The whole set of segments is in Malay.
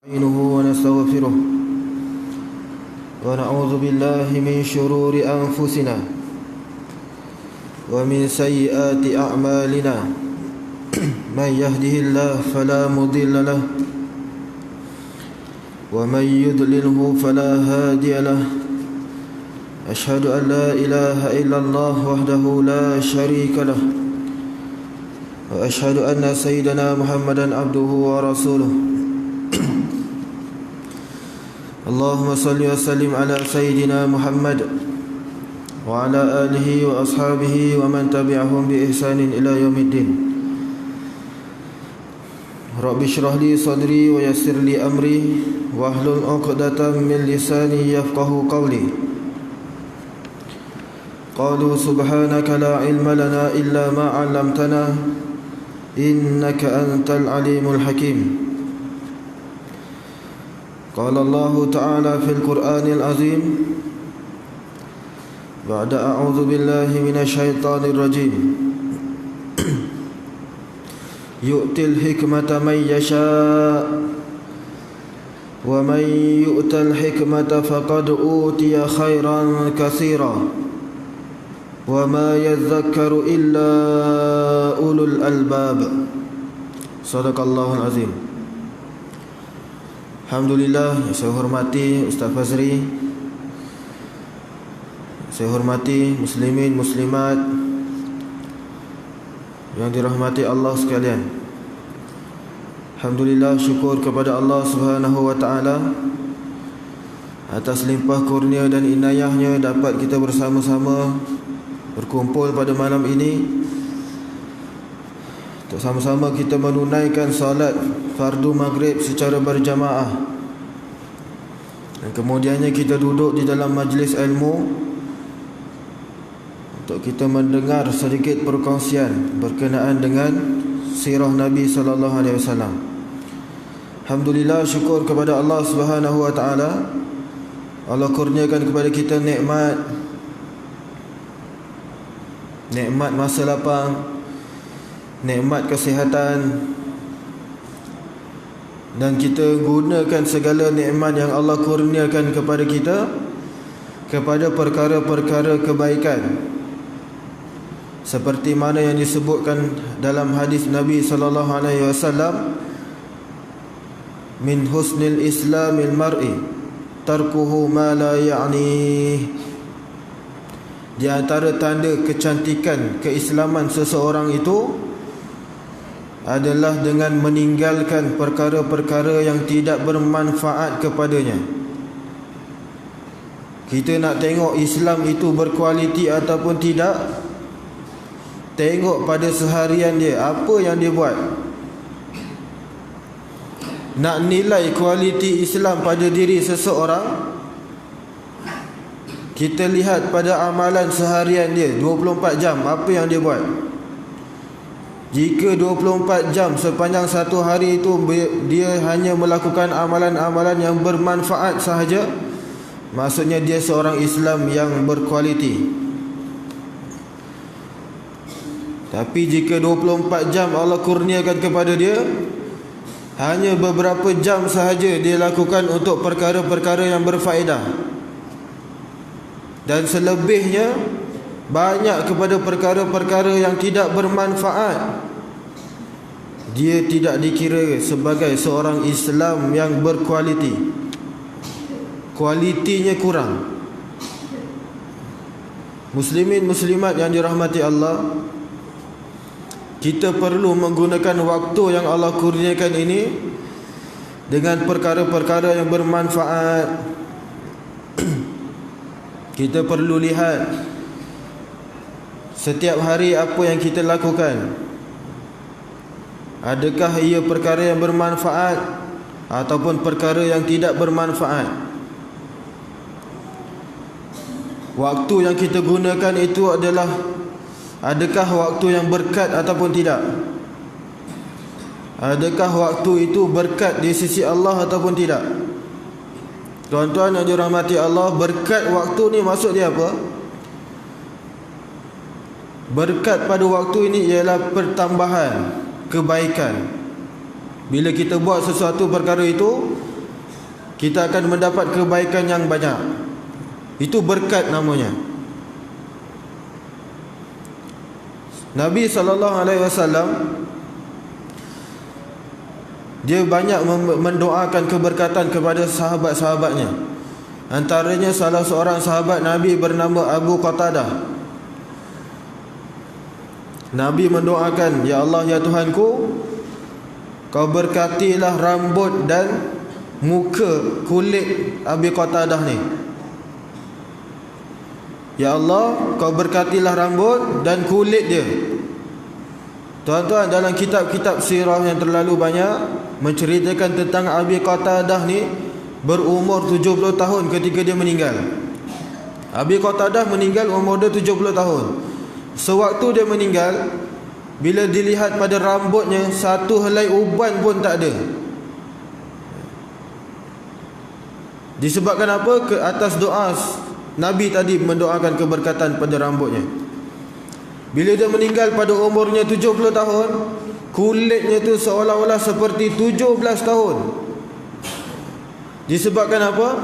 نستعينه ونستغفره ونعوذ بالله من شرور أنفسنا ومن سيئات أعمالنا من يهده الله فلا مضل له ومن يضلله فلا هادي له أشهد أن لا إله إلا الله وحده لا شريك له وأشهد أن سيدنا محمدا عبده ورسوله اللهم صل وسلم على سيدنا محمد وعلى آله وأصحابه ومن تبعهم بإحسان إلى يوم الدين رب اشرح لي صدري ويسر لي أمري واحلل عقدة من لساني يفقه قولي قالوا سبحانك لا علم لنا إلا ما علمتنا إنك أنت العليم الحكيم قال الله تعالى في القرآن العظيم بعد أعوذ بالله من الشيطان الرجيم يؤتي الحكمة من يشاء ومن يؤت الحكمة فقد أوتي خيرا كثيرا وما يذكر إلا أولو الألباب صدق الله العظيم. Alhamdulillah, saya hormati Ustaz Fazri, saya hormati muslimin muslimat yang dirahmati Allah sekalian. Alhamdulillah, syukur kepada Allah Subhanahu wa taala atas limpah kurnia dan inayahnya dapat kita bersama-sama berkumpul pada malam ini untuk sama-sama kita menunaikan salat fardu maghrib secara berjamaah, dan kemudiannya kita duduk di dalam majlis ilmu untuk kita mendengar sedikit perkongsian berkenaan dengan sirah Nabi sallallahu alaihi wasallam. Alhamdulillah, syukur kepada Allah Subhanahu wa taala. Allah kurniakan kepada kita nikmat masa lapang, nikmat kesihatan, dan kita gunakan segala nikmat yang Allah kurniakan kepada kita kepada perkara-perkara kebaikan, seperti mana yang disebutkan dalam hadis Nabi sallallahu alaihi wasallam, min husnil islamil mar'i tarkuhu ma la ya'ni. Di antara tanda kecantikan keislaman seseorang itu adalah dengan meninggalkan perkara-perkara yang tidak bermanfaat kepadanya. Kita nak tengok Islam itu berkualiti ataupun tidak, tengok pada seharian dia, apa yang dia buat. Nak nilai kualiti Islam pada diri seseorang, kita lihat pada amalan seharian dia, 24 jam apa yang dia buat. Jika 24 jam sepanjang satu hari itu dia hanya melakukan amalan-amalan yang bermanfaat sahaja, maksudnya dia seorang Islam yang berkualiti. Tapi jika 24 jam Allah kurniakan kepada dia, hanya beberapa jam sahaja dia lakukan untuk perkara-perkara yang berfaedah, dan selebihnya banyak kepada perkara-perkara yang tidak bermanfaat, dia tidak dikira sebagai seorang Islam yang berkualiti. Kualitinya kurang. Muslimin muslimat yang dirahmati Allah, kita perlu menggunakan waktu yang Allah kurniakan ini dengan perkara-perkara yang bermanfaat. Kita perlu lihat setiap hari apa yang kita lakukan. Adakah ia perkara yang bermanfaat ataupun perkara yang tidak bermanfaat? Waktu yang kita gunakan itu adalah, adakah waktu yang berkat ataupun tidak? Adakah waktu itu berkat di sisi Allah ataupun tidak? Tuan-tuan yang dirahmati Allah, berkat waktu ni maksud dia apa? Berkat pada waktu ini ialah pertambahan kebaikan. Bila kita buat sesuatu perkara itu, kita akan mendapat kebaikan yang banyak. Itu berkat namanya. Nabi SAW dia banyak mendoakan keberkatan kepada sahabat-sahabatnya. Antaranya salah seorang sahabat Nabi bernama Abu Qatadah. Nabi mendoakan, "Ya Allah, ya Tuhanku, Kau berkatilah rambut dan muka kulit Abu Qatadah ni. Ya Allah, Kau berkatilah rambut dan kulit dia." Tuan-tuan, dalam kitab-kitab sirah yang terlalu banyak menceritakan tentang Abi Qatadah ni berumur 70 tahun ketika dia meninggal. Abi Qatadah meninggal umur dia 70 tahun. Sewaktu dia meninggal, bila dilihat pada rambutnya, satu helai uban pun tak ada. Disebabkan apa? Ke atas doa Nabi tadi mendoakan keberkatan pada rambutnya. Bila dia meninggal pada umurnya 70 tahun, kulitnya tu seolah-olah seperti 17 tahun. Disebabkan apa?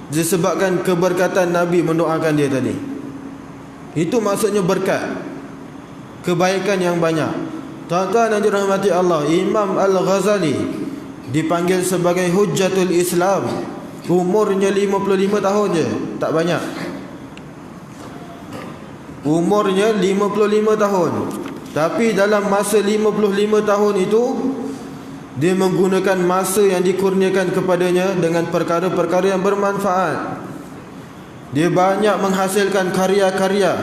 Disebabkan keberkatan Nabi mendoakan dia tadi. Itu maksudnya berkat, kebaikan yang banyak. Tuan-tuan yang dirahmati Allah, Imam Al-Ghazali dipanggil sebagai Hujjatul Islam. Umurnya 55 tahun je, tak banyak. Umurnya 55 tahun. Tapi dalam masa 55 tahun itu, dia menggunakan masa yang dikurniakan kepadanya dengan perkara-perkara yang bermanfaat. Dia banyak menghasilkan karya-karya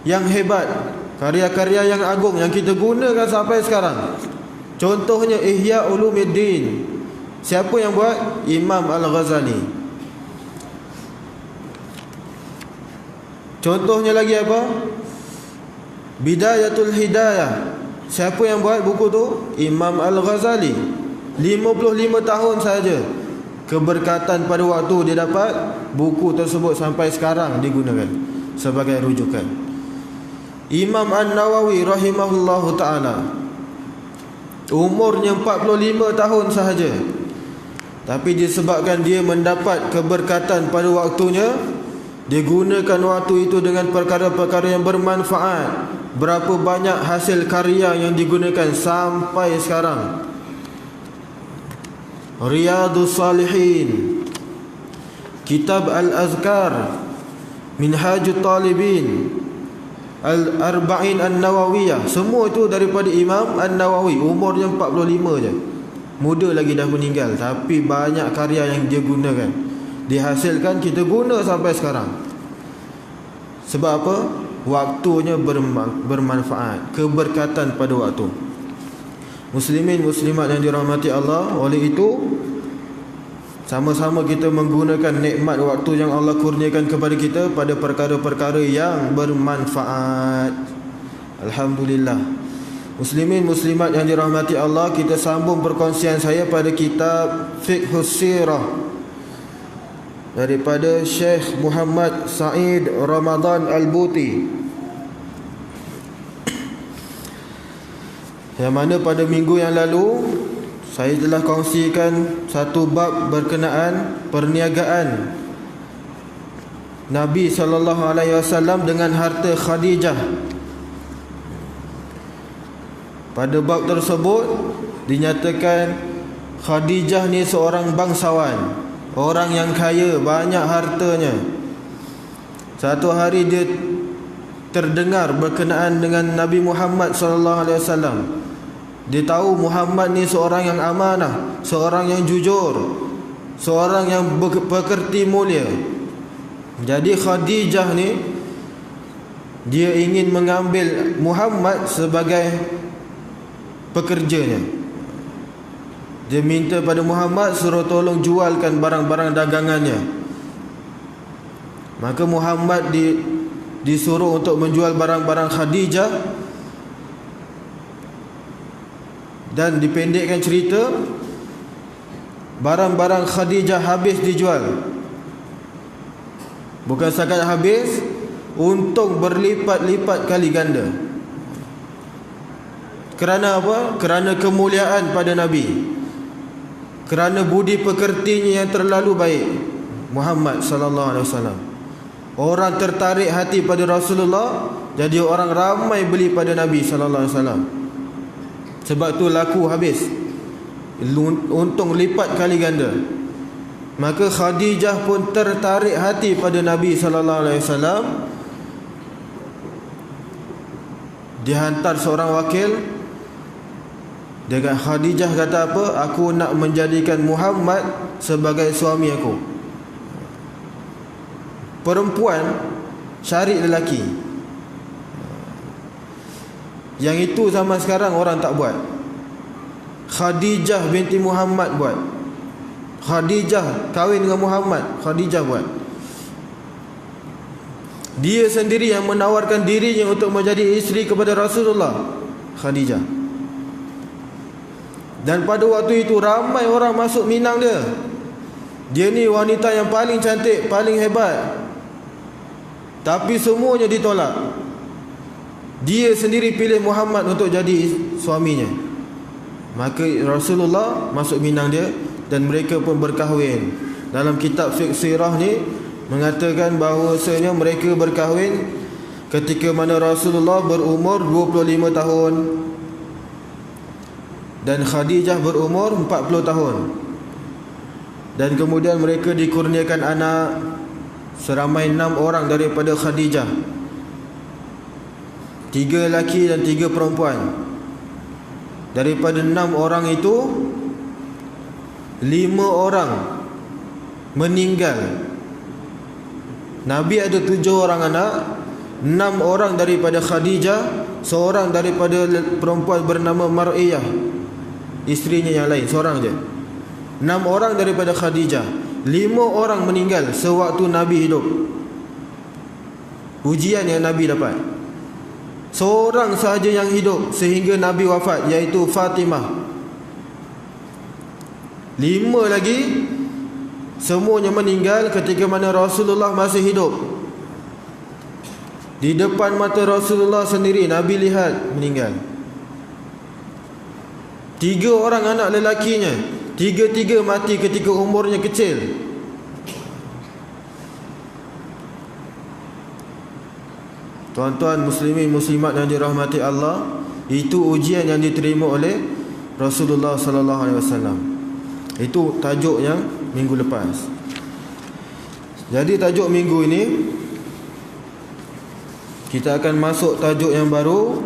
yang hebat, karya-karya yang agung yang kita gunakan sampai sekarang. Contohnya Ihya Ulumuddin. Siapa yang buat? Imam Al-Ghazali. Contohnya lagi apa? Bidayatul Hidayah. Siapa yang buat buku tu? Imam Al-Ghazali. 55 tahun saja keberkatan pada waktu dia dapat, buku tersebut sampai sekarang digunakan sebagai rujukan. Imam An-Nawawi rahimahullahu ta'ala, umurnya 45 tahun sahaja, tapi disebabkan dia mendapat keberkatan pada waktunya, dia gunakan waktu itu dengan perkara-perkara yang bermanfaat. Berapa banyak hasil karya yang digunakan sampai sekarang. Riyadhus Salihin, Kitab Al-Azkar, Minhajut Talibin, Al-Arba'in An-Nawawiyah, semua itu daripada Imam An-Nawawi. Umurnya 45 je, muda lagi dah meninggal, tapi banyak karya yang dia gunakan, dihasilkan, kita guna sampai sekarang. Sebab apa? Waktunya bermanfaat, keberkatan pada waktu. Muslimin muslimat yang dirahmati Allah, oleh itu sama-sama kita menggunakan nikmat waktu yang Allah kurniakan kepada kita pada perkara-perkara yang bermanfaat. Alhamdulillah. Muslimin muslimat yang dirahmati Allah, kita sambung perkongsian saya pada kitab Fiqhus Sirah daripada Syekh Muhammad Said Ramadan Al-Buti, yang mana pada minggu yang lalu saya telah kongsikan satu bab berkenaan perniagaan Nabi SAW dengan harta Khadijah. Pada bab tersebut dinyatakan Khadijah ni seorang bangsawan, orang yang kaya, banyak hartanya. Satu hari dia terdengar berkenaan dengan Nabi Muhammad SAW. Dia tahu Muhammad ni seorang yang amanah, seorang yang jujur, seorang yang pekerti mulia. Jadi Khadijah ni, dia ingin mengambil Muhammad sebagai pekerjanya. Dia minta pada Muhammad suruh tolong jualkan barang-barang dagangannya. Maka Muhammad disuruh untuk menjual barang-barang Khadijah. Dan dipendekkan cerita, barang-barang Khadijah habis dijual. Bukan sekadar habis, untung berlipat-lipat kali ganda. Kerana apa? Kerana kemuliaan pada Nabi, kerana budi pekertinya yang terlalu baik. Muhammad sallallahu alaihi wasallam, orang tertarik hati pada Rasulullah, jadi orang ramai beli pada Nabi sallallahu alaihi wasallam. Sebab tu laku habis, untung lipat kali ganda. Maka Khadijah pun tertarik hati pada Nabi sallallahu alaihi wasallam. Dihantar seorang wakil. Dia kata, Khadijah kata apa? Aku nak menjadikan Muhammad sebagai suami aku. Perempuan cari lelaki. Yang itu zaman sekarang orang tak buat. Khadijah binti Muhammad buat. Khadijah kahwin dengan Muhammad, Khadijah buat. Dia sendiri yang menawarkan dirinya untuk menjadi isteri kepada Rasulullah, Khadijah. Dan pada waktu itu ramai orang masuk minang dia. Dia ni wanita yang paling cantik, paling hebat. Tapi semuanya ditolak. Dia sendiri pilih Muhammad untuk jadi suaminya. Maka Rasulullah masuk minang dia dan mereka pun berkahwin. Dalam kitab fiqh sirah ni mengatakan bahawasanya mereka berkahwin ketika mana Rasulullah berumur 25 tahun dan Khadijah berumur 40 tahun. Dan kemudian mereka dikurniakan anak seramai 6 orang daripada Khadijah, 3 lelaki dan 3 perempuan. Daripada 6 orang itu 5 orang meninggal. Nabi ada 7 orang anak, 6 orang daripada Khadijah, seorang daripada perempuan bernama Mar'iyah, isterinya yang lain, seorang je. 6 orang daripada Khadijah, 5 orang meninggal sewaktu Nabi hidup. Ujian yang Nabi dapat. Seorang sahaja yang hidup sehingga Nabi wafat, iaitu Fatimah. 5 lagi semuanya meninggal ketika mana Rasulullah masih hidup. Di depan mata Rasulullah sendiri Nabi lihat meninggal. 3 orang anak lelakinya, 3 mati ketika umurnya kecil. Tuan-tuan muslimin muslimat yang dirahmati Allah, itu ujian yang diterima oleh Rasulullah sallallahu alaihi wasallam. Itu tajuk yang minggu lepas. Jadi tajuk minggu ini kita akan masuk tajuk yang baru,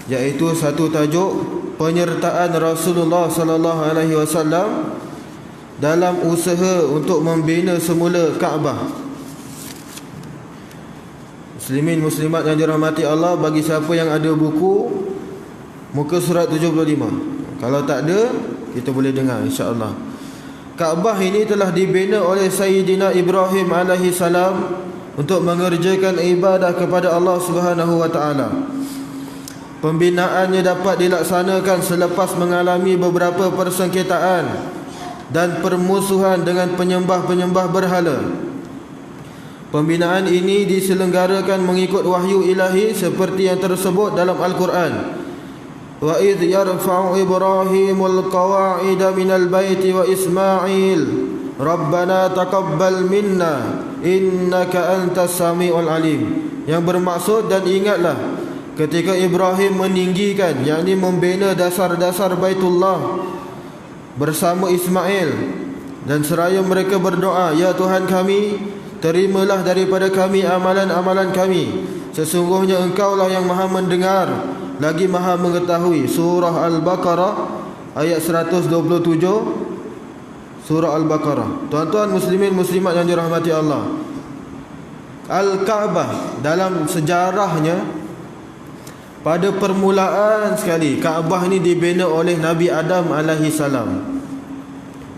iaitu satu tajuk penyertaan Rasulullah sallallahu alaihi wasallam dalam usaha untuk membina semula Kaabah. Muslimin muslimat yang dirahmati Allah, bagi siapa yang ada buku, muka surat 75. Kalau tak ada, kita boleh dengar insya-Allah. Kaabah ini telah dibina oleh Sayyidina Ibrahim alaihi salam untuk mengerjakan ibadah kepada Allah Subhanahu wa taala. Pembinaannya dapat dilaksanakan selepas mengalami beberapa persengketaan dan permusuhan dengan penyembah-penyembah berhala. Pembinaan ini diselenggarakan mengikut wahyu ilahi seperti yang tersebut dalam Al-Quran. Wa idh yarfa'u Ibrahimul qawa'ida minal baiti wa Ismail Rabbana taqabbal minna innaka antas sami'ul alim. Yang bermaksud, dan ingatlah ketika Ibrahim meninggikan, yakni membina dasar-dasar Baitullah bersama Ismail, dan seraya mereka berdoa, ya Tuhan kami, terimalah daripada kami amalan-amalan kami. Sesungguhnya Engkaulah yang maha mendengar lagi maha mengetahui. Surah Al-Baqarah ayat 127. Surah Al-Baqarah. Tuan-tuan muslimin muslimat yang dirahmati Allah, Al-Kaabah dalam sejarahnya, pada permulaan sekali Kaabah ini dibina oleh Nabi Adam alaihi salam.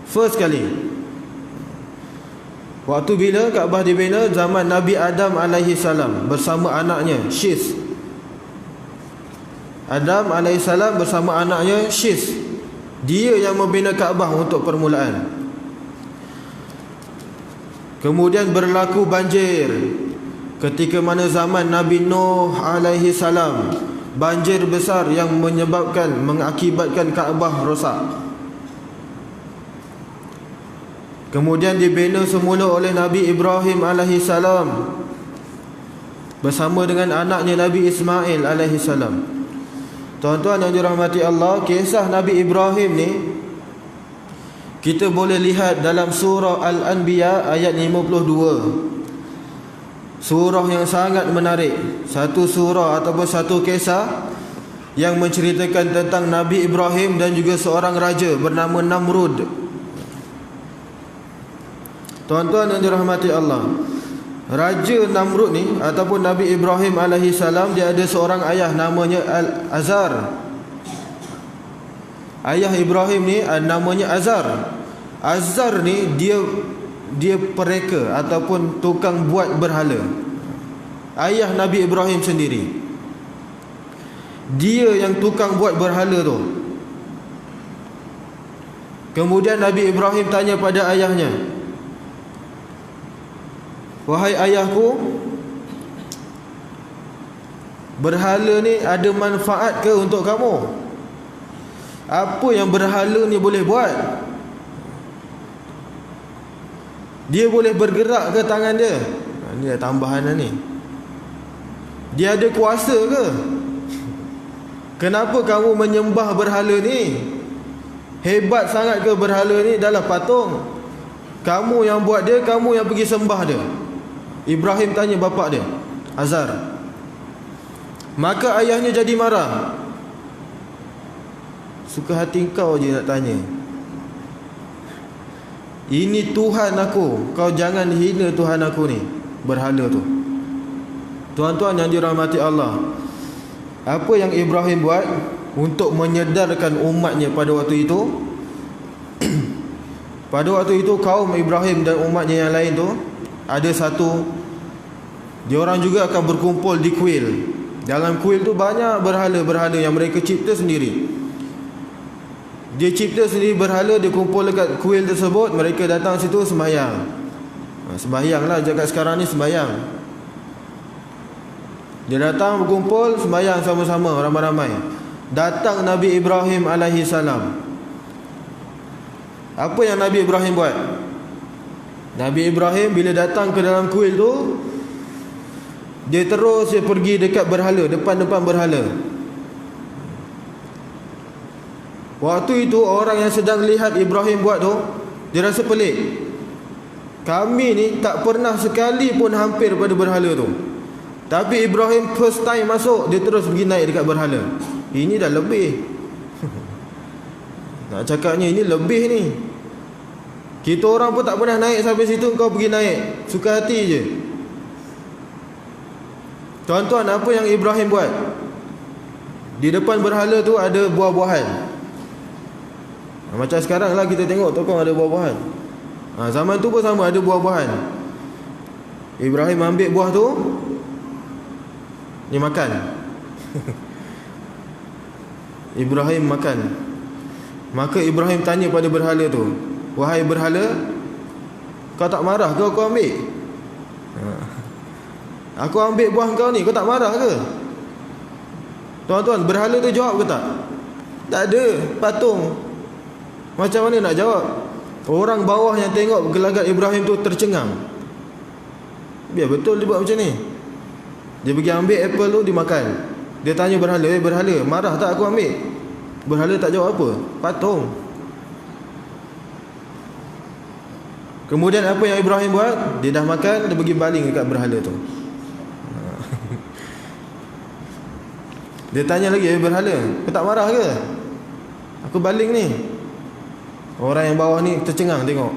First kali. Waktu bila Kaabah dibina? Zaman Nabi Adam alaihi salam bersama anaknya Syis. Adam alaihi salam bersama anaknya Syis. Dia yang membina Kaabah untuk permulaan. Kemudian berlaku banjir ketika mana zaman Nabi Nuh alaihi salam. Banjir besar yang mengakibatkan Kaabah rosak. Kemudian dibina semula oleh Nabi Ibrahim alaihissalam bersama dengan anaknya Nabi Ismail alaihissalam. Tuan-tuan yang dirahmati Allah, kisah Nabi Ibrahim ni kita boleh lihat dalam surah Al-Anbiya ayat 52. Surah yang sangat menarik. Satu surah ataupun satu kisah yang menceritakan tentang Nabi Ibrahim dan juga seorang raja bernama Namrud. Tuan-tuan yang dirahmati Allah, Raja Namrud ni ataupun Nabi Ibrahim alaihissalam, dia ada seorang ayah namanya Azar. Ayah Ibrahim ni namanya Azar. Azar ni dia pereka ataupun tukang buat berhala. Ayah Nabi Ibrahim sendiri, dia yang tukang buat berhala tu. Kemudian Nabi Ibrahim tanya pada ayahnya, "Wahai ayahku, berhala ni ada manfaat ke untuk kamu? Apa yang berhala ni boleh buat? Dia boleh bergerak ke tangan dia?" Ini tambahan ni. Dia ada kuasa ke? Kenapa kamu menyembah berhala ni? Hebat sangat ke berhala ni? Dah lah patung. Kamu yang buat dia, kamu yang pergi sembah dia. Ibrahim tanya bapa dia, Azar. Maka ayahnya jadi marah. Suka hati kau je nak tanya. Ini Tuhan aku, kau jangan hina Tuhan aku ni, berhala tu. Tuan-tuan yang dirahmati Allah, apa yang Ibrahim buat untuk menyedarkan umatnya pada waktu itu? Pada waktu itu kaum Ibrahim dan umatnya yang lain tu ada satu, diorang juga akan berkumpul di kuil. Dalam kuil tu banyak berhala-berhala yang mereka cipta sendiri. Dia cipta sendiri berhala, dia kumpul dekat kuil tersebut. Mereka datang situ sembahyang. Sembahyang lah, dekat sekarang ni sembahyang. Dia datang berkumpul sembahyang sama-sama ramai-ramai. Datang Nabi Ibrahim alaihissalam. Apa yang Nabi Ibrahim buat? Nabi Ibrahim bila datang ke dalam kuil tu, dia terus dia pergi dekat berhala, depan-depan berhala. Waktu itu orang yang sedang lihat Ibrahim buat tu, dia rasa pelik. Kami ni tak pernah sekali pun hampir pada berhala tu. Tapi Ibrahim first time masuk, dia terus pergi naik dekat berhala. Ini dah lebih. Nak cakapnya ini lebih ni. Kita orang pun tak pernah naik sampai situ, kau pergi naik. Suka hati je. Tuan-tuan, apa yang Ibrahim buat? Di depan berhala tu ada buah-buahan. Macam sekarang lah kita tengok tokong ada buah-buahan. Zaman tu pun sama, ada buah-buahan. Ibrahim ambil buah tu, dia makan. Ibrahim makan. Maka Ibrahim tanya pada berhala tu, "Wahai berhala, kau tak marah ke aku ambil? Aku ambil buah kau ni, kau tak marah ke?" Tuan-tuan, berhala tu jawab ke tak? Tak ada, patung. Macam mana nak jawab? Orang bawah yang tengok gelagat Ibrahim tu tercengang. Biar betul dia buat macam ni. Dia pergi ambil apple tu, dimakan. Dia tanya berhala, berhala, marah tak aku ambil? Berhala tak jawab apa, patung. Kemudian apa yang Ibrahim buat? Dia dah makan, dia pergi baling dekat berhala tu. Dia tanya lagi, berhala, kau tak marah ke? Aku baling ni. Orang yang bawah ni tercengang tengok.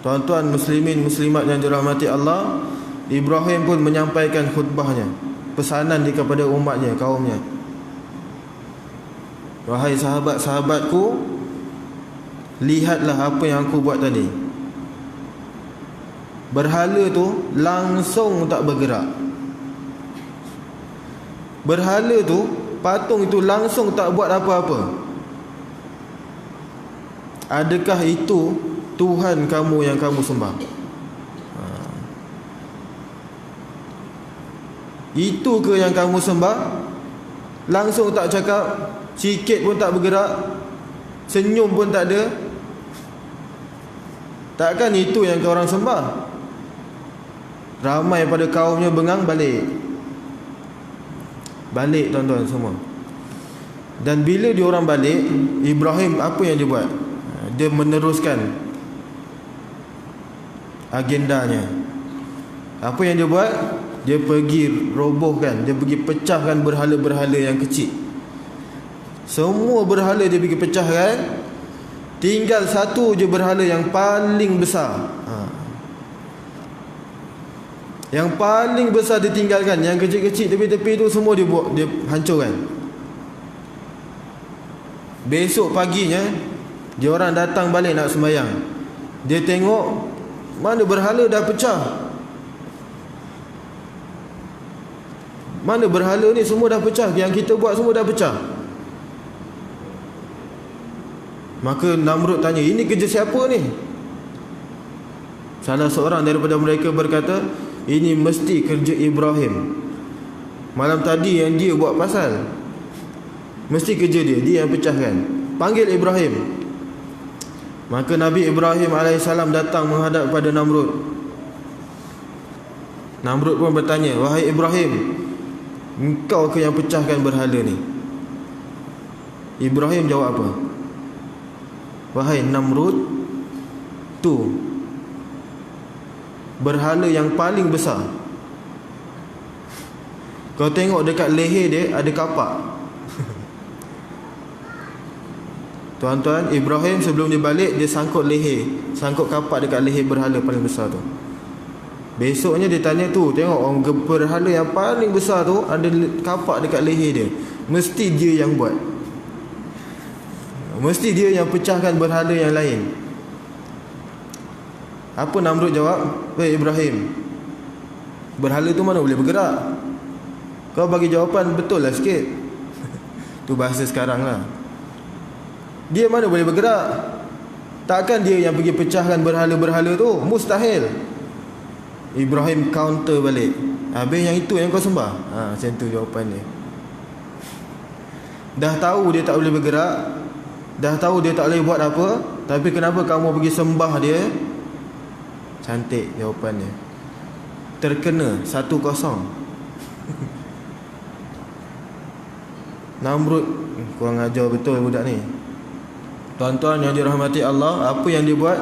Tuan-tuan muslimin muslimat yang dirahmati Allah, Ibrahim pun menyampaikan khutbahnya, pesanan dia kepada umatnya, kaumnya. Wahai sahabat-sahabatku, lihatlah apa yang aku buat tadi. Berhala tu langsung tak bergerak. Berhala tu, patung itu langsung tak buat apa-apa. Adakah itu Tuhan kamu yang kamu sembah? Itu ke yang kamu sembah? Langsung tak cakap, sikit pun tak bergerak. senyum pun tak ada. Takkan itu yang orang sembah? Ramai pada kaumnya bengang balik tuan-tuan semua. Dan bila diorang balik, Ibrahim apa yang dia buat? Dia meneruskan agendanya. Apa yang dia buat? Dia pergi robohkan, dia pergi pecahkan berhala-berhala yang kecil. Semua berhala dia pergi pecahkan. Tinggal satu je berhala yang paling besar. Yang paling besar ditinggalkan. Yang kecil-kecil tepi-tepi tu semua dia hancurkan. Besok paginya dia orang datang balik nak sembahyang. Dia tengok mana berhala dah pecah. Mana berhala ni semua dah pecah. Yang kita buat semua dah pecah. Maka Namrud tanya, ini kerja siapa ni? Salah seorang daripada mereka berkata, ini mesti kerja Ibrahim. Malam tadi yang dia buat pasal, mesti kerja dia yang pecahkan. Panggil Ibrahim. Maka Nabi Ibrahim AS datang menghadap kepada Namrud. Namrud pun bertanya, wahai Ibrahim, engkau ke yang pecahkan berhala ni? Ibrahim jawab apa? Wahai Namrud, tu berhala yang paling besar. Kau tengok dekat leher dia ada kapak. Tuan-tuan, Ibrahim sebelum dia balik, dia sangkut kapak dekat leher berhala paling besar tu. Besoknya dia tanya tu, tengok berhala yang paling besar tu ada kapak dekat leher dia. Mesti dia yang buat. Mesti dia yang pecahkan berhala yang lain. Apa Namrud jawab? Weh Ibrahim, berhala tu mana boleh bergerak? Kau bagi jawapan betul lah sikit. Tu bahasa sekarang lah. Dia mana boleh bergerak? Takkan dia yang pergi pecahkan berhala-berhala tu? Mustahil. Ibrahim counter balik, habis yang itu yang kau sembah? Macam tu jawapan dia. Dah tahu dia tak boleh bergerak, dah tahu dia tak boleh buat apa, tapi kenapa kamu pergi sembah dia? Cantik jawapannya. Terkena 1-0. Namrud kurang ajar betul budak ni. Tuan-tuan yang dirahmati Allah, apa yang dia buat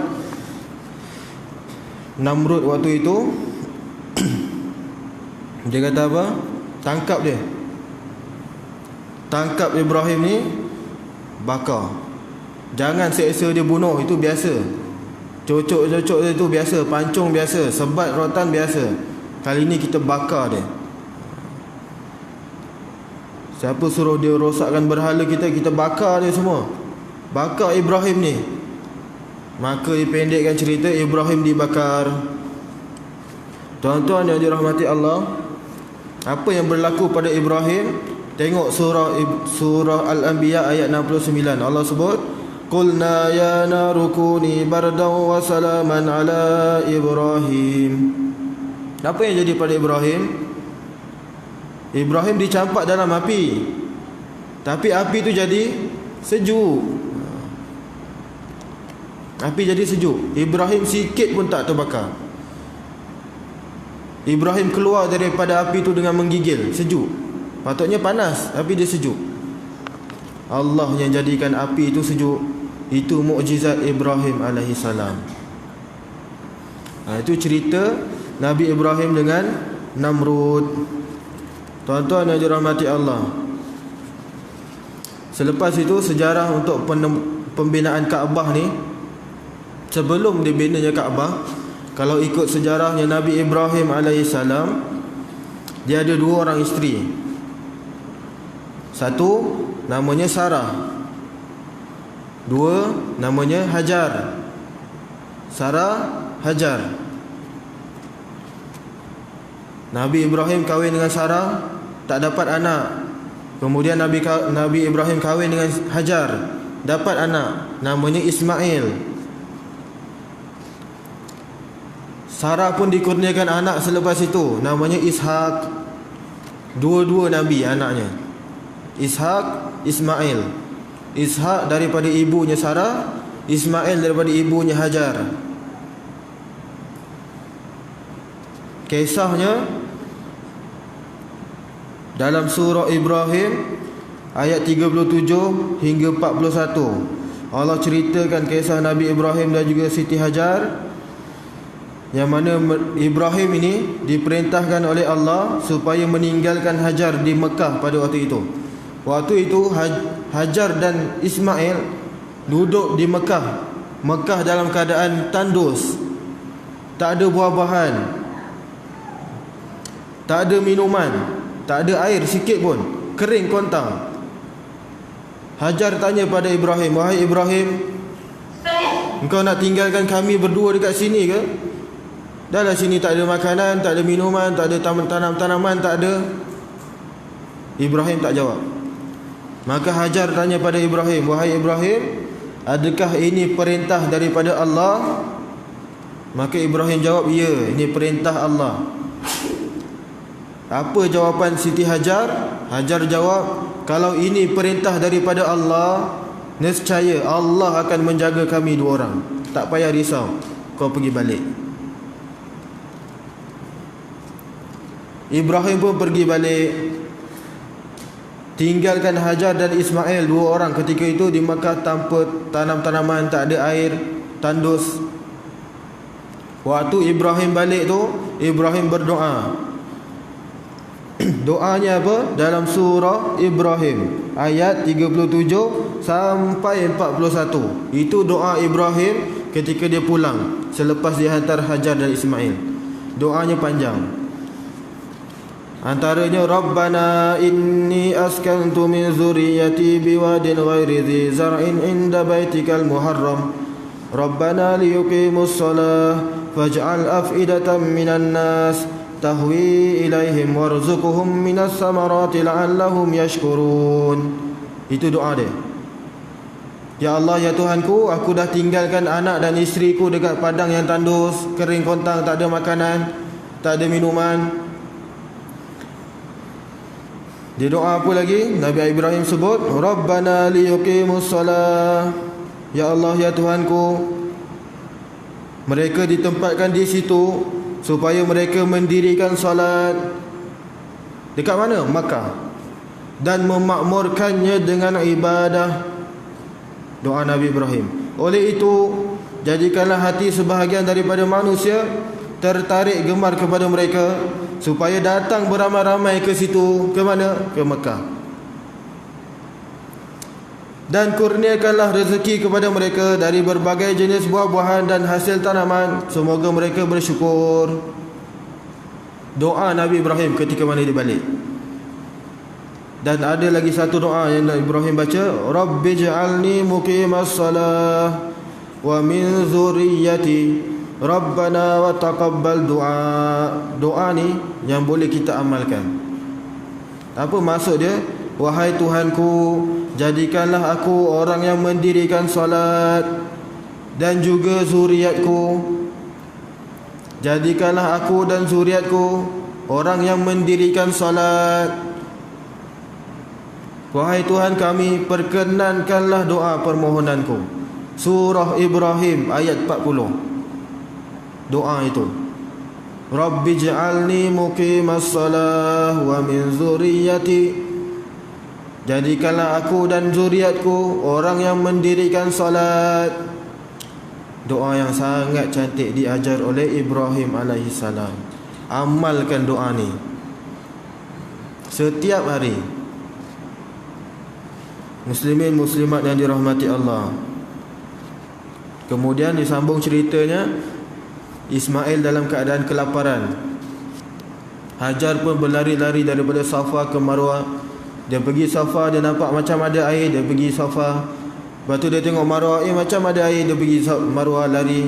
Namrud waktu itu? Dia kata apa? Tangkap dia. Tangkap Ibrahim ni, bakar. Jangan seksa dia bunuh, itu biasa. Cocok-cocok dia tu biasa, pancung biasa, sebat rotan biasa. Kali ni kita bakar dia. Siapa suruh dia rosakkan berhala kita, kita bakar dia semua. Bakar Ibrahim ni. Maka dipendekkan cerita, Ibrahim dibakar. Tuan-tuan yang dirahmati Allah, apa yang berlaku pada Ibrahim? Tengok surah Al-Anbiya ayat 69. Allah sebut, Qulna ya narukuni bardaw wa salaman ala Ibrahim. Apa yang jadi pada Ibrahim? Ibrahim dicampak dalam api, tapi api itu jadi sejuk. Api jadi sejuk. Ibrahim sikit pun tak terbakar. Ibrahim keluar daripada api itu dengan menggigil, sejuk. Patutnya panas, tapi dia sejuk. Allah yang jadikan api itu sejuk. Itu mukjizat Ibrahim alaihissalam. Itu cerita Nabi Ibrahim dengan Namrud. Tuan-tuan yang dirahmati Allah, selepas itu sejarah untuk pembinaan Kaabah ni, sebelum dibinanya Kaabah, kalau ikut sejarahnya Nabi Ibrahim alaihissalam, dia ada 2 orang isteri. Satu namanya Sarah, 2 namanya Hajar. Sarah, Hajar. Nabi Ibrahim kahwin dengan Sarah, tak dapat anak. Kemudian Nabi Ibrahim kahwin dengan Hajar, dapat anak, namanya Ismail. Sarah pun dikurniakan anak selepas itu, namanya Ishak. Dua-dua Nabi anaknya, Ishak, Ismail. Ishak daripada ibunya Sarah, Ismail daripada ibunya Hajar. Kisahnya dalam surah Ibrahim ayat 37 hingga 41. Allah ceritakan kisah Nabi Ibrahim dan juga Siti Hajar, yang mana Ibrahim ini diperintahkan oleh Allah supaya meninggalkan Hajar di Mekah pada waktu itu. Waktu itu Hajar dan Ismail duduk di Mekah. Mekah dalam keadaan tandus, tak ada buah-buahan, tak ada minuman, tak ada air sikit pun, kering kontang. Hajar tanya pada Ibrahim, "Wahai Ibrahim, engkau nak tinggalkan kami berdua dekat sini ke? Dalam sini tak ada makanan, tak ada minuman, tak ada tanaman, tak ada." Ibrahim tak jawab. Maka Hajar tanya pada Ibrahim, "Wahai Ibrahim, adakah ini perintah daripada Allah?" Maka Ibrahim jawab, "Ya, ini perintah Allah." Apa jawapan Siti Hajar? Hajar jawab, "Kalau ini perintah daripada Allah, nescaya Allah akan menjaga kami dua orang. Tak payah risau, kau pergi balik." Ibrahim pun pergi balik, tinggalkan Hajar dan Ismail dua orang ketika itu di Makkah tanpa tanam-tanaman, tak ada air, tandus. Waktu Ibrahim balik tu, Ibrahim berdoa. Doanya apa? Dalam surah Ibrahim ayat 37 sampai 41. Itu doa Ibrahim ketika dia pulang selepas dihantar Hajar dan Ismail. Doanya panjang. Antaranya, "Rabbana inni askantu min zurriyyati biwadin ghairi dhi zar'in inda baitikal muharram. Rabbana liyuqimus shalah faj'al af'idatan minan nas tahwi ilaihim warzuqhum minas samarati la'allahum yashkurun." Itu doa dia. "Ya Allah, ya Tuhanku, aku dah tinggalkan anak dan isteriku dekat padang yang tandus, kering kontang, tak ada makanan, tak ada minuman." Dia doa apa lagi? Nabi Ibrahim sebut, "Rabbana liyuqimus shalah." Ya Allah, ya Tuhanku, mereka ditempatkan di situ supaya mereka mendirikan solat. Dekat mana? Makkah. Dan memakmurkannya dengan ibadah. Doa Nabi Ibrahim. Oleh itu, jadikanlah hati sebahagian daripada manusia tertarik gemar kepada mereka, supaya datang beramai-ramai ke situ. Ke mana? Ke Makkah. Dan kurniakanlah rezeki kepada mereka dari berbagai jenis buah-buahan dan hasil tanaman. Semoga mereka bersyukur. Doa Nabi Ibrahim ketika mana dia balik. Dan ada lagi satu doa yang Nabi Ibrahim baca, "Rabbi ja'alni muqimas salah wa min zurriyyati Rabbana wa taqabbal du'a." Doa ni yang boleh kita amalkan. Apa maksud dia? "Wahai Tuhanku, jadikanlah aku orang yang mendirikan solat, dan juga zuriatku. Jadikanlah aku dan zuriatku orang yang mendirikan solat. Wahai Tuhan kami, perkenankanlah doa permohonanku." Surah Ibrahim ayat 40. Doa itu, "Rabbi ja'alni muqimas salah wa min zurriyyati." Jadikanlah aku dan zuriatku orang yang mendirikan solat. Doa yang sangat cantik diajar oleh Ibrahim alaihissalam. Amalkan doa ni setiap hari. Muslimin muslimat yang dirahmati Allah. Kemudian disambung ceritanya, Ismail dalam keadaan kelaparan. Hajar pun berlari-lari daripada Safa ke Marwah. Dia pergi Safa, dia nampak macam ada air, dia pergi Safa. Lepas tu dia tengok Marwah, macam ada air, dia pergi Marwah, lari.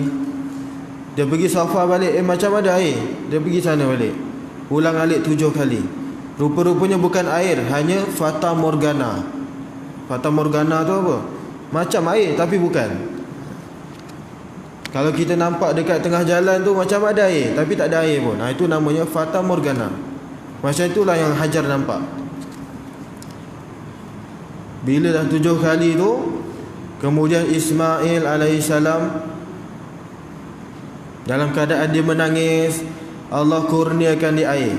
Dia pergi Safa balik, macam ada air, dia pergi sana balik. Ulang alik 7 kali. Rupa-rupanya bukan air, hanya Fata Morgana. Fata Morgana tu apa? Macam air tapi bukan. Kalau kita nampak dekat tengah jalan tu macam ada air tapi tak ada air pun, itu namanya Fata Morgana. Macam itulah yang Hajar nampak. Bila dah 7 kali tu, kemudian Ismail alaihissalam dalam keadaan dia menangis, Allah kurniakan dia air.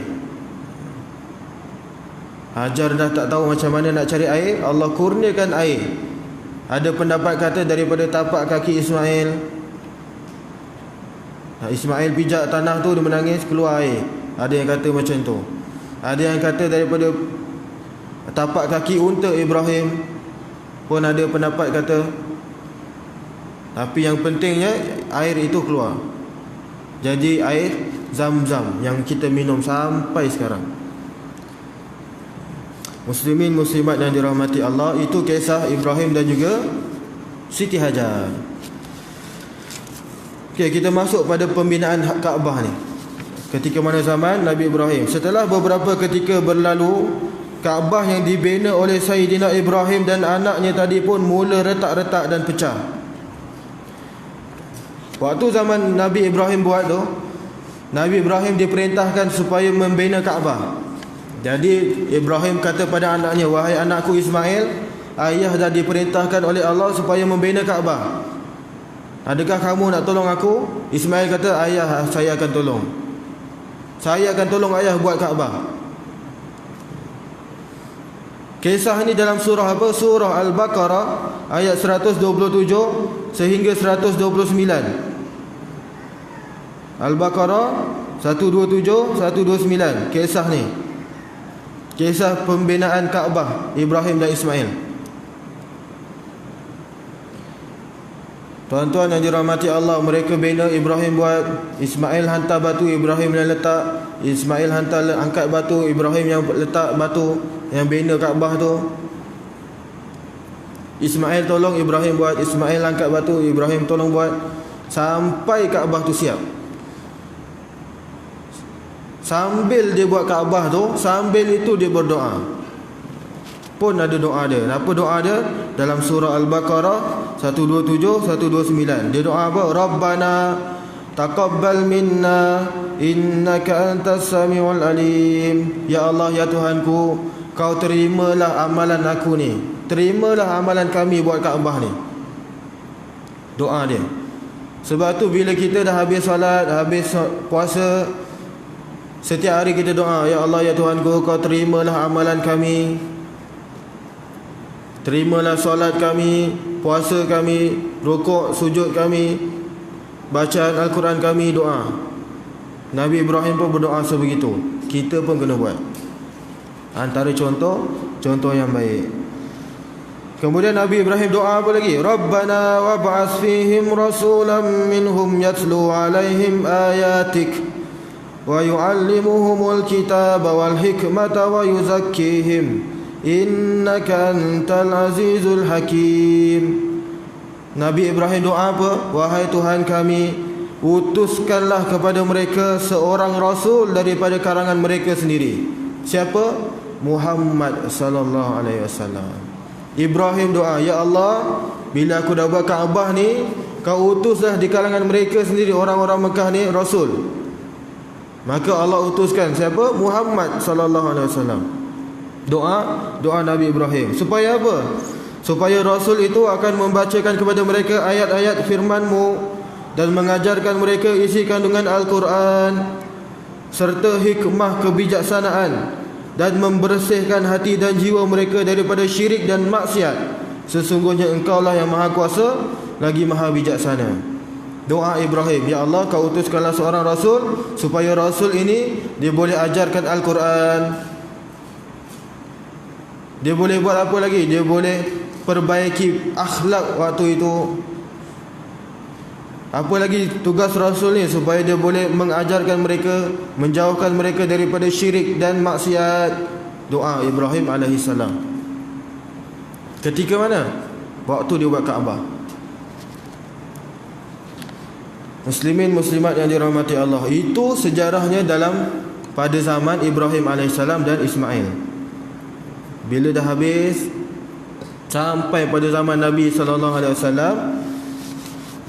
Hajar dah tak tahu macam mana nak cari air, Allah kurniakan air. Ada pendapat kata daripada tapak kaki Ismail. Ismail pijak tanah tu, dia menangis, keluar air. Ada yang kata macam tu. Ada yang kata daripada tapak kaki unta Ibrahim pun ada pendapat kata. Tapi yang pentingnya air itu keluar. Jadi air Zam-Zam yang kita minum sampai sekarang. Muslimin muslimat yang dirahmati Allah, itu kisah Ibrahim dan juga Siti Hajar. Okey, kita masuk pada pembinaan Kaabah ni. Ketika mana zaman Nabi Ibrahim. Setelah beberapa ketika berlalu, Kaabah yang dibina oleh Sayyidina Ibrahim dan anaknya tadi pun mula retak-retak dan pecah. Waktu zaman Nabi Ibrahim buat tu, Nabi Ibrahim diperintahkan supaya membina Kaabah. Jadi Ibrahim kata pada anaknya, wahai anakku Ismail, ayah dah diperintahkan oleh Allah supaya membina Kaabah. Adakah kamu nak tolong aku? Ismail kata, ayah, saya akan tolong. Saya akan tolong ayah buat Kaabah. Kisah ni dalam surah apa? Surah Al-Baqarah ayat 127 sehingga 129. Al-Baqarah 127 129. Kisah ni, kisah pembinaan Kaabah Ibrahim dan Ismail. Tuan-tuan yang dirahmati Allah, mereka bina, Ibrahim buat, Ismail hantar batu, Ibrahim yang letak. Ismail hantar angkat batu, Ibrahim yang letak batu, yang bina Kaabah tu. Ismail tolong, Ibrahim buat. Ismail angkat batu, Ibrahim tolong buat, sampai Kaabah tu siap. Sambil dia buat Kaabah tu, sambil itu dia berdoa. Pun ada doa dia. Apa doa dia? Dalam surah Al-Baqarah 127 129. Dia doa apa? Rabbana taqabbal minna innaka antas samiul alim. Ya Allah, ya Tuhanku, kau terimalah amalan aku ni. Terimalah amalan kami buat Kaabah ni. Doa dia. Sebab tu bila kita dah habis solat, habis puasa, setiap hari kita doa, ya Allah, ya Tuhanku, kau terimalah amalan kami. Terimalah solat kami, puasa kami, rukuk, sujud kami, bacaan Al-Quran kami, doa. Nabi Ibrahim pun berdoa sebegitu. Kita pun kena buat. Antara contoh yang baik. Kemudian Nabi Ibrahim doa apa lagi? Rabbana wab'ats fihim rasulan minhum yatlu alaihim ayatik wa yu'allimuhumul kitaba wal hikmata wa yuzakkihim innaka antal azizul hakim. Nabi Ibrahim doa apa? Wahai Tuhan kami, utuskanlah kepada mereka seorang rasul daripada kalangan mereka sendiri. Siapa? Muhammad sallallahu alaihi wasallam. Ibrahim doa, ya Allah, bila aku dah buat Kaabah ni, kau utuslah di kalangan mereka sendiri, orang-orang Mekah ni, rasul. Maka Allah utuskan siapa? Muhammad sallallahu alaihi wasallam. Doa Nabi Ibrahim. Supaya apa? Supaya Rasul itu akan membacakan kepada mereka ayat-ayat firman-Mu dan mengajarkan mereka isi kandungan Al-Quran serta hikmah kebijaksanaan dan membersihkan hati dan jiwa mereka daripada syirik dan maksiat. Sesungguhnya Engkaulah yang Maha Kuasa lagi Maha Bijaksana. Doa Ibrahim, ya Allah, kau utuskanlah seorang Rasul supaya Rasul ini dia boleh ajarkan Al-Quran. Dia boleh buat apa lagi? Dia boleh perbaiki akhlak waktu itu. Apa lagi tugas Rasul ni? Supaya dia boleh mengajarkan mereka, menjauhkan mereka daripada syirik dan maksiat. Doa Ibrahim alaihissalam. Ketika mana? Waktu dia buat Kaabah. Muslimin muslimat yang dirahmati Allah, itu sejarahnya dalam pada zaman Ibrahim alaihissalam dan Ismail. Bila dah habis, sampai pada zaman Nabi SAW,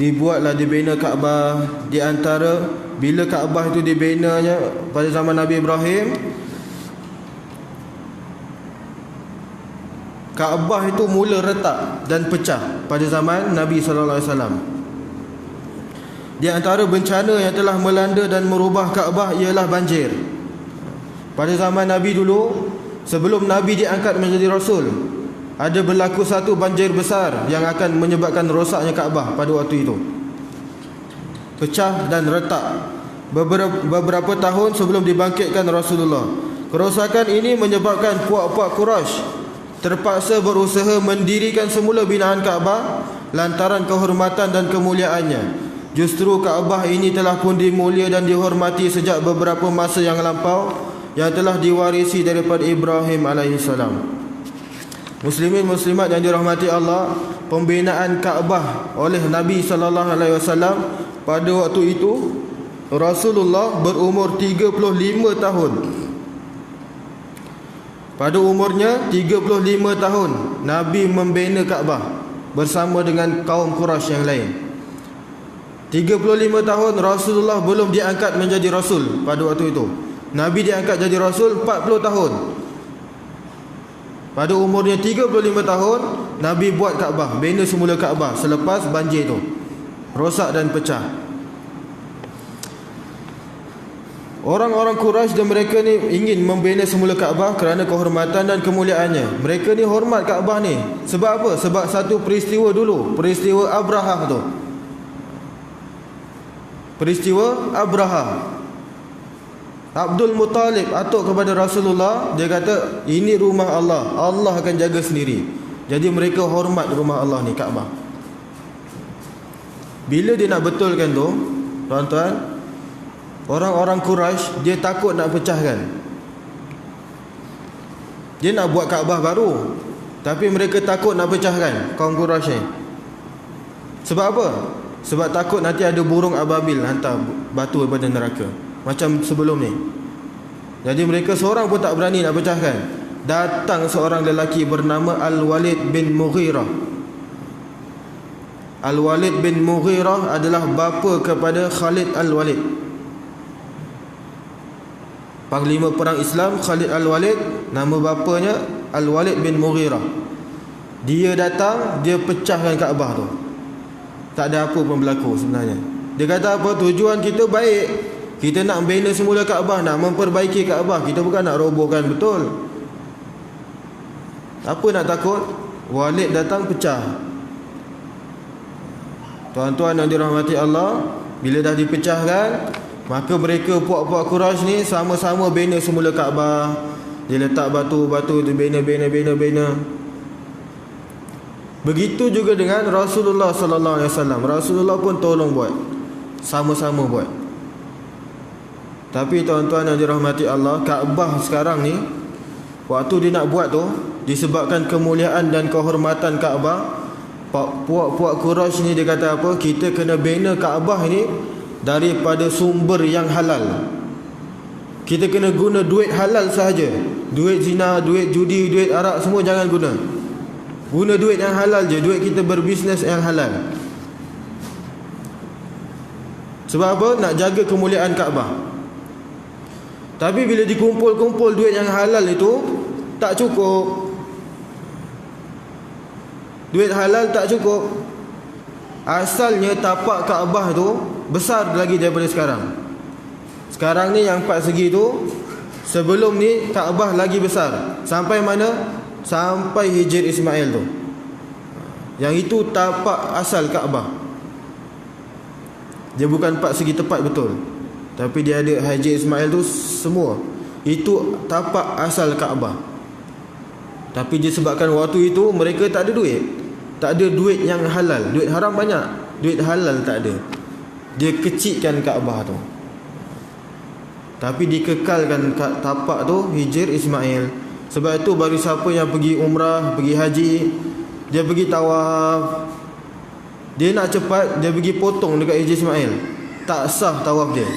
dibuatlah, dibina Kaabah. Di antara bila Kaabah itu dibinanya pada zaman Nabi Ibrahim, Kaabah itu mula retak dan pecah pada zaman Nabi sallallahu alaihi wasallam. Di antara bencana yang telah melanda dan merubah Kaabah ialah banjir. Pada zaman Nabi dulu, sebelum Nabi diangkat menjadi Rasul, ada berlaku satu banjir besar yang akan menyebabkan rosaknya Kaabah pada waktu itu. Pecah dan retak beberapa tahun sebelum dibangkitkan Rasulullah. Kerosakan ini menyebabkan puak-puak Quraisy terpaksa berusaha mendirikan semula binaan Kaabah lantaran kehormatan dan kemuliaannya. Justru Kaabah ini telah pun dimulia dan dihormati sejak beberapa masa yang lampau, yang telah diwarisi daripada Ibrahim alaihissalam. Muslimin muslimat yang dirahmati Allah, pembinaan Kaabah oleh Nabi sallallahu alaihi wasallam pada waktu itu Rasulullah berumur 35 tahun. Pada umurnya 35 tahun Nabi membina Kaabah bersama dengan kaum Quraisy yang lain. 35 tahun Rasulullah belum diangkat menjadi Rasul pada waktu itu. Nabi diangkat jadi Rasul 40 tahun. Pada umurnya 35 tahun Nabi buat Kaabah, bina semula Kaabah selepas banjir itu rosak dan pecah. Orang-orang Quraisy dan mereka ni ingin membina semula Kaabah kerana kehormatan dan kemuliaannya. Mereka ni hormat Kaabah ni. Sebab apa? Sebab satu peristiwa dulu, peristiwa Abrahah tu. Peristiwa Abrahah. Abdul Muttalib atuk kepada Rasulullah, dia kata ini rumah Allah, Allah akan jaga sendiri. Jadi mereka hormat rumah Allah ni, Kaabah. Bila dia nak betulkan tu, tuan-tuan, orang-orang Quraisy dia takut nak pecahkan. Dia nak buat Kaabah baru, tapi mereka takut nak pecahkan, kaum Quraisy ni. Sebab apa? Sebab takut nanti ada burung ababil hantar batu daripada neraka, macam sebelum ni. Jadi mereka seorang pun tak berani nak pecahkan. Datang seorang lelaki bernama Al-Walid bin Mughirah. Al-Walid bin Mughirah adalah bapa kepada Khalid Al-Walid, panglima perang Islam. Khalid Al-Walid, nama bapanya Al-Walid bin Mughirah. Dia datang, dia pecahkan Kaabah tu. Tak ada apa pun berlaku sebenarnya. Dia kata apa? Tujuan kita baik. Kita nak bina semula Kaabah, nak memperbaiki Kaabah. Kita bukan nak robohkan, betul. Apa nak takut? Walid datang pecah. Tuan-tuan yang dirahmati Allah, bila dah dipecahkan, maka mereka puak-puak Quraisy ni sama-sama bina semula Kaabah. Dia letak batu-batu tu, bina. Begitu juga dengan Rasulullah sallallahu alaihi wasallam. Rasulullah pun tolong buat, sama-sama buat. Tapi tuan-tuan yang dirahmati Allah, Kaabah sekarang ni, waktu dia nak buat tu, disebabkan kemuliaan dan kehormatan Kaabah, puak-puak Quraisy ni dia kata apa? Kita kena bina Kaabah ni daripada sumber yang halal. Kita kena guna duit halal sahaja. Duit zina, duit judi, duit arak, semua jangan guna. Guna duit yang halal je. Duit kita berbisnes yang halal. Sebab apa? Nak jaga kemuliaan Kaabah. Tapi bila dikumpul-kumpul duit yang halal itu, tak cukup. Duit halal tak cukup. Asalnya tapak Kaabah tu besar lagi daripada sekarang. Sekarang ni yang 4 segi tu, sebelum ni Kaabah lagi besar. Sampai mana? Sampai Hijr Ismail tu. Yang itu tapak asal Kaabah. Dia bukan 4 segi tepat betul, tapi dia ada Hijr Ismail tu semua. Itu tapak asal Kaabah. Tapi disebabkan waktu itu mereka tak ada duit. Tak ada duit yang halal. Duit haram banyak, duit halal tak ada. Dia kecilkan Kaabah tu, tapi dikekalkan tapak tu Hijr Ismail. Sebab itu bagi siapa yang pergi umrah, pergi haji, dia pergi tawaf, dia nak cepat, dia pergi potong dekat Hijr Ismail, tak sah tawaf dia.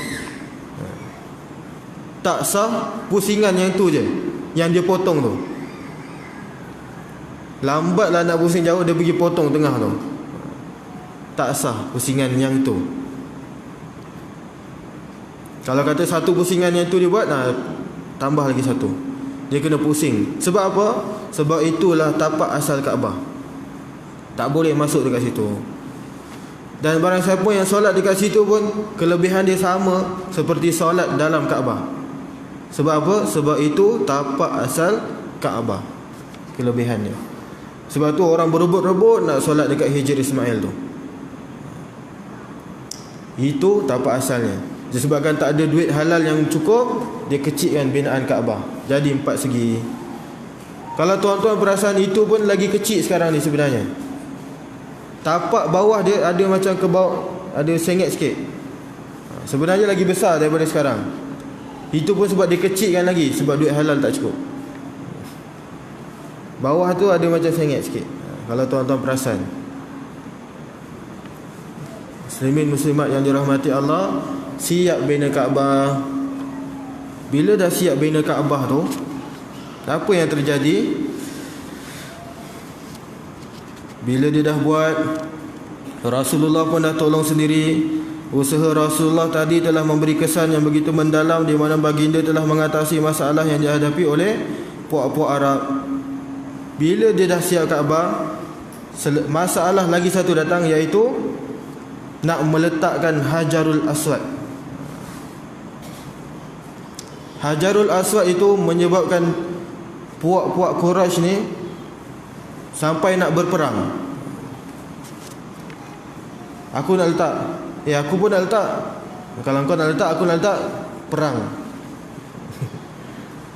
Tak sah, pusingan yang tu je yang dia potong tu. Lambatlah nak pusing jauh, dia pergi potong tengah tu. Tak sah pusingan yang tu. Kalau kata satu pusingan yang tu dia buat, nah, tambah lagi satu. Dia kena pusing. Sebab apa? Sebab itulah tapak asal Kaabah. Tak boleh masuk dekat situ. Dan barang siapa yang solat dekat situ pun kelebihan dia sama seperti solat dalam Kaabah. Sebab apa? Sebab itu tapak asal Kaabah kelebihannya. Sebab tu orang berebut-rebut nak solat dekat Hijr Ismail tu. Itu tapak asalnya. Disebabkan tak ada duit halal yang cukup, dia kecilkan binaan Kaabah jadi 4 segi. Kalau tuan-tuan perasan, itu pun lagi kecil sekarang ni sebenarnya. Tapak bawah dia ada macam ke bawah, ada sengit sikit. Sebenarnya lagi besar daripada sekarang. Itu pun sebab dia kecilkan lagi, sebab duit halal tak cukup. Bawah tu ada macam sengit sikit, kalau tuan-tuan perasan. Muslimin muslimat yang dirahmati Allah, siap bina Kaabah. Bila dah siap bina Kaabah tu, apa yang terjadi? Bila dia dah buat, Rasulullah pun dah tolong sendiri. Usaha Rasulullah tadi telah memberi kesan yang begitu mendalam, di mana baginda telah mengatasi masalah yang dihadapi oleh puak-puak Arab. Bila dia dah siap Kaabah, masalah lagi satu datang, iaitu nak meletakkan Hajarul Aswad. Hajarul Aswad itu menyebabkan puak-puak Quraisy ni sampai nak berperang. Aku nak letak, aku pun nak letak. Kalau kau nak letak, aku nak letak, perang.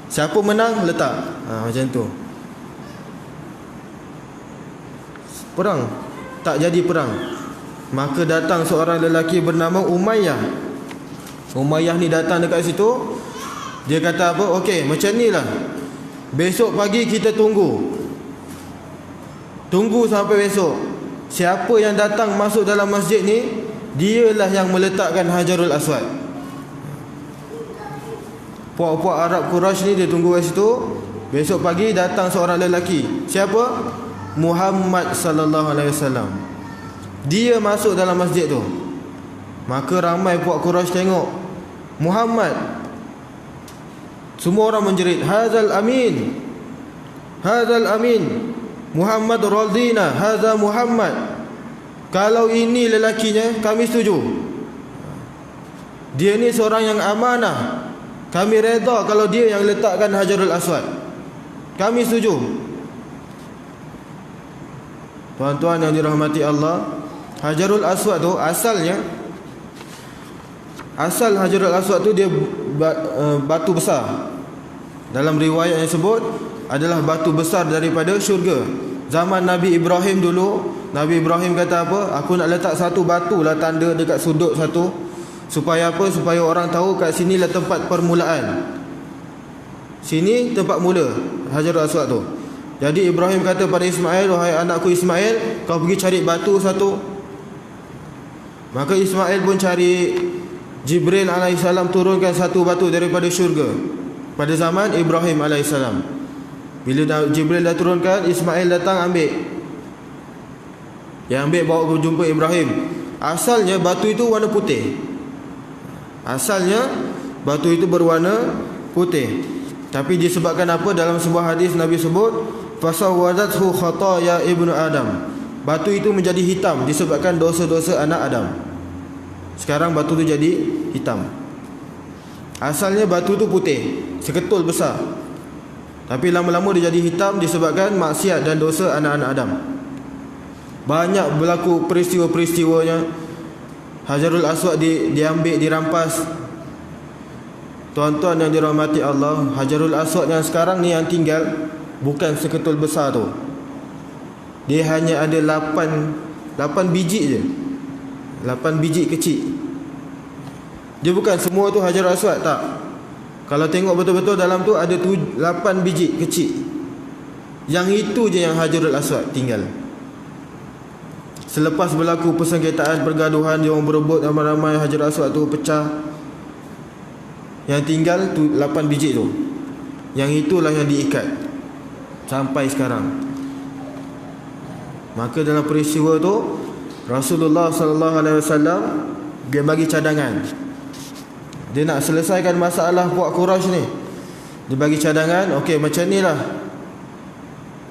Siapa menang, letak. Macam tu. Perang. Tak jadi perang. Maka datang seorang lelaki bernama Umayyah. Umayyah ni datang dekat situ. Dia kata apa? Okey, macam ni lah, besok pagi kita tunggu sampai besok. Siapa yang datang masuk dalam masjid ni, dialah yang meletakkan Hajarul Aswad. Puak-puak Arab Quraisy ni dia tunggu kat situ. Besok pagi datang seorang lelaki. Siapa? Muhammad sallallahu alaihi wasallam. Dia masuk dalam masjid tu. Maka ramai puak Quraisy tengok Muhammad. Semua orang menjerit, Hazal Amin, Hazal Amin, Muhammad Raldina, Haza Muhammad. Kalau ini lelakinya, kami setuju. Dia ni seorang yang amanah. Kami reda kalau dia yang letakkan Hajarul Aswad. Kami setuju. Tuan-tuan yang dirahmati Allah, Hajarul Aswad tu asalnya, asal Hajarul Aswad tu dia batu besar. Dalam riwayat yang sebut adalah batu besar daripada syurga. Zaman Nabi Ibrahim dulu, Nabi Ibrahim kata apa? Aku nak letak satu batu lah, tanda dekat sudut satu. Supaya apa? Supaya orang tahu kat sinilah tempat permulaan. Sini tempat mula Hajarul Aswad tu. Jadi Ibrahim kata pada Ismail, wahai anakku Ismail, kau pergi cari batu satu. Maka Ismail pun cari. Jibril alaihissalam turunkan satu batu daripada syurga pada zaman Ibrahim alaihissalam. Bila Jibril dah turunkan, Ismail datang ambil. Yang ambil bawa ke jumpa Ibrahim. Asalnya batu itu warna putih. Asalnya batu itu berwarna putih. Tapi disebabkan apa? Dalam sebuah hadis Nabi sebut, fasawwadathu khataya ibnu Adam. Batu itu menjadi hitam disebabkan dosa-dosa anak Adam. Sekarang batu tu jadi hitam. Asalnya batu tu putih, seketul besar. Tapi lama-lama dia jadi hitam disebabkan maksiat dan dosa anak-anak Adam. Banyak berlaku peristiwa-peristiwanya. Hajarul Aswad diambil, dirampas. Tuan-tuan yang dirahmati Allah, Hajarul Aswad yang sekarang ni yang tinggal bukan seketul besar tu. Dia hanya ada 8 biji je. 8 biji kecil. Dia bukan semua tu Hajarul Aswad, tak. Kalau tengok betul-betul dalam tu ada 8 biji kecil. Yang itu je yang Hajarul Aswad tinggal. Selepas berlaku persengketaan, pergaduhan, dia orang berebut ramai-ramai, Hajarul Aswad tu pecah. Yang tinggal tu 8 biji tu. Yang itulah yang diikat sampai sekarang. Maka dalam peristiwa tu Rasulullah sallallahu alaihi wasallam dia bagi cadangan. Dia nak selesaikan masalah puak Quraisy ni. Dia bagi cadangan, okey macam nilah.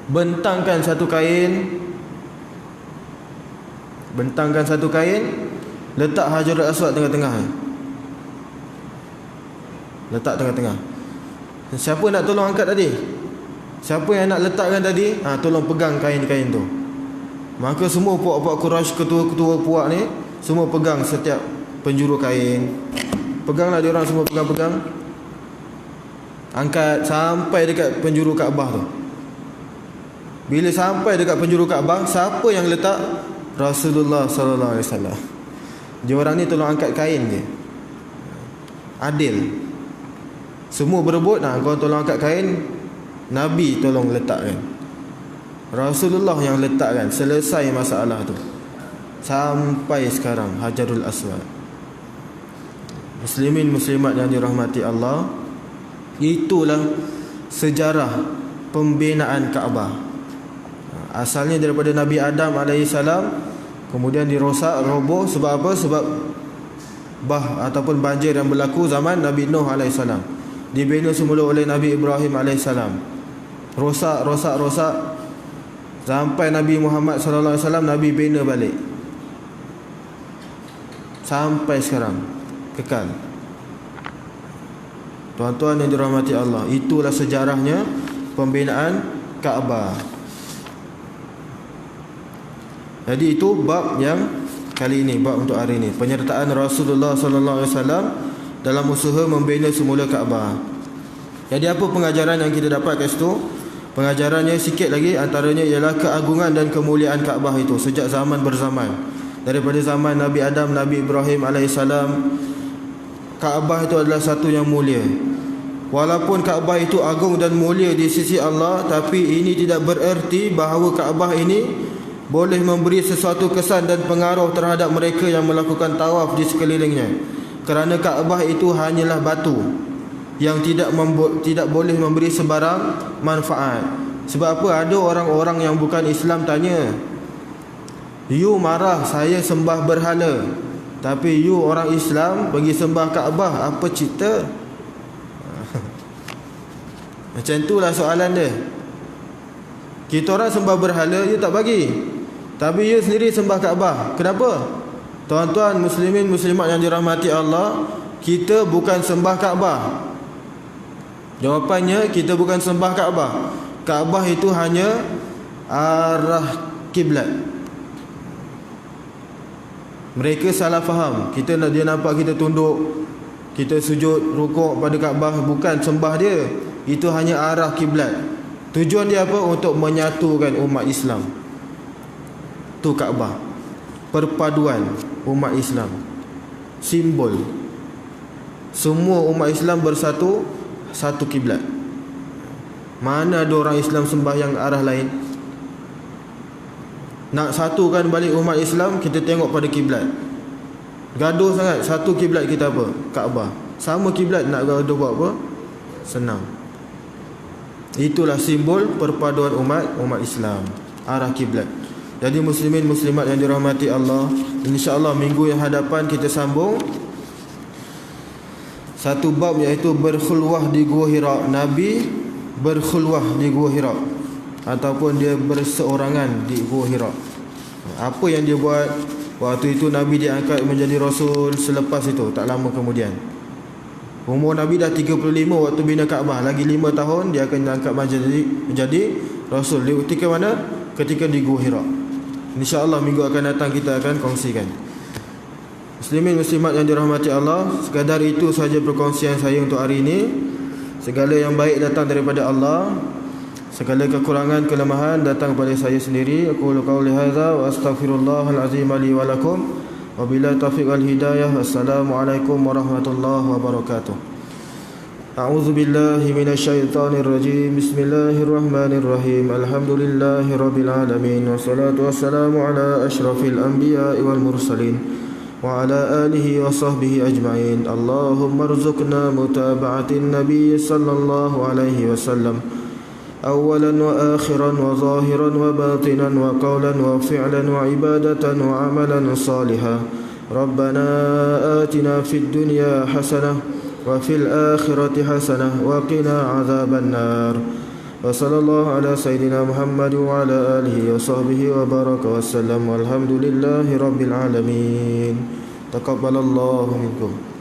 bentangkan satu kain, letak Hajarul Aswad tengah-tengah. Letak tengah-tengah. Siapa nak tolong angkat tadi? Siapa yang nak letakkan tadi? Tolong pegang kain-kain tu. Maka semua puak-puak Quraisy, ketua-ketua puak ni semua pegang setiap penjuru kain. Peganglah dia orang semua pegang-pegang. Angkat sampai dekat penjuru Kaabah tu. Bila sampai dekat penjuru Kaabah, siapa yang letak? Rasulullah sallallahu alaihi wasallam. Dia orang ni tolong angkat kain je. Adil. Semua berebut, kau tolong angkat kain, Nabi tolong letakkan. Rasulullah yang letakkan. Selesai masalah tu. Sampai sekarang Hajarul Aswad. Muslimin muslimat yang dirahmati Allah, itulah sejarah pembinaan Kaabah. Asalnya daripada Nabi Adam alaihissalam, kemudian dirosak, roboh. Sebab apa? Sebab ataupun banjir yang berlaku zaman Nabi Nuh alaihissalam. Dibina semula oleh Nabi Ibrahim alaihissalam. Rosak sampai Nabi Muhammad sallallahu alaihi wasallam, Nabi bina balik. Sampai sekarang kekal. Tuan-tuan yang dirahmati Allah, itulah sejarahnya pembinaan Kaabah. Jadi itu bab yang kali ini, bab untuk hari ini, penyertaan Rasulullah sallallahu alaihi wasallam dalam usaha membina semula Kaabah. Jadi apa pengajaran yang kita dapat kat situ? Pengajarannya sikit lagi, antaranya ialah keagungan dan kemuliaan Kaabah itu sejak zaman berzaman. Daripada zaman Nabi Adam, Nabi Ibrahim alaihissalam, Kaabah itu adalah satu yang mulia. Walaupun Kaabah itu agung dan mulia di sisi Allah, tapi ini tidak bererti bahawa Kaabah ini boleh memberi sesuatu kesan dan pengaruh terhadap mereka yang melakukan tawaf di sekelilingnya. Kerana Kaabah itu hanyalah batu yang tidak boleh memberi sebarang manfaat. Sebab apa? Ada orang-orang yang bukan Islam tanya, you marah saya sembah berhala, tapi you orang Islam bagi sembah Kaabah, apa cerita? Macam itulah soalan dia. Kita orang sembah berhala, you tak bagi, tapi you sendiri sembah Kaabah. Kenapa? Tuan-tuan muslimin muslimat yang dirahmati Allah, kita bukan sembah Kaabah. Jawapannya, kita bukan sembah Kaabah. Kaabah itu hanya arah kiblat. Mereka salah faham. Dia nampak kita tunduk, kita sujud, rukuk pada Kaabah, bukan sembah dia. Itu hanya arah kiblat. Tujuan dia apa? Untuk menyatukan umat Islam. Tu Kaabah, perpaduan umat Islam, simbol semua umat Islam bersatu, satu kiblat. Mana ada orang Islam sembahyang arah lain? Nak satukan balik umat Islam, kita tengok pada kiblat. Gaduh sangat, satu kiblat kita apa? Kaabah. Sama kiblat, nak gaduh buat apa? Senang. Itulah simbol perpaduan umat Islam, arah kiblat. Jadi muslimin muslimat yang dirahmati Allah, insya-Allah minggu yang hadapan kita sambung satu bab, iaitu berkhulwah di Gua Hira. Nabi berkhulwah di Gua Hira, ataupun dia berseorangan di Gua Hira. Apa yang dia buat? Waktu itu Nabi diangkat menjadi Rasul. Selepas itu, tak lama kemudian, umur Nabi dah 35 waktu bina Kaabah. Lagi 5 tahun dia akan diangkat menjadi Rasul. Di ketika mana? Ketika di Gua Hira. InsyaAllah minggu akan datang kita akan kongsikan. Muslimin muslimat yang dirahmati Allah, sekadar itu sahaja perkongsian saya untuk hari ini. Segala yang baik datang daripada Allah, segala kekurangan kelemahan datang daripada saya sendiri. Aku qauli hadza wa astaghfirullahal azim li wa lakum, wa billahi taufiq wal hidayah. Assalamualaikum warahmatullahi wabarakatuh. A'udzu billahi minasyaitonir rajim. Bismillahirrahmanirrahim. Alhamdulillahirabbil alamin, wassalatu wassalamu ala asyrafil anbiya'i wal mursalin wa ala alihi wa sahbihi ajma'in. Allahumma rzuqna mutaba'atin nabiy sallallahu alaihi wasallam, awalan wa akhiran wa zahiran wa batinan wa qawlan wa fi'lan wa ibadatan wa amalan salihan. Rabbana atina fid dunya hasanah wa fil akhirati hasanah wa qina azaban nar. wa sallallahu ala sayyidina Muhammad wa ala alihi wa sahbihi wa baraka wa sallam walhamdulillahi rabbil alamin. Taqabbalallahu minkum.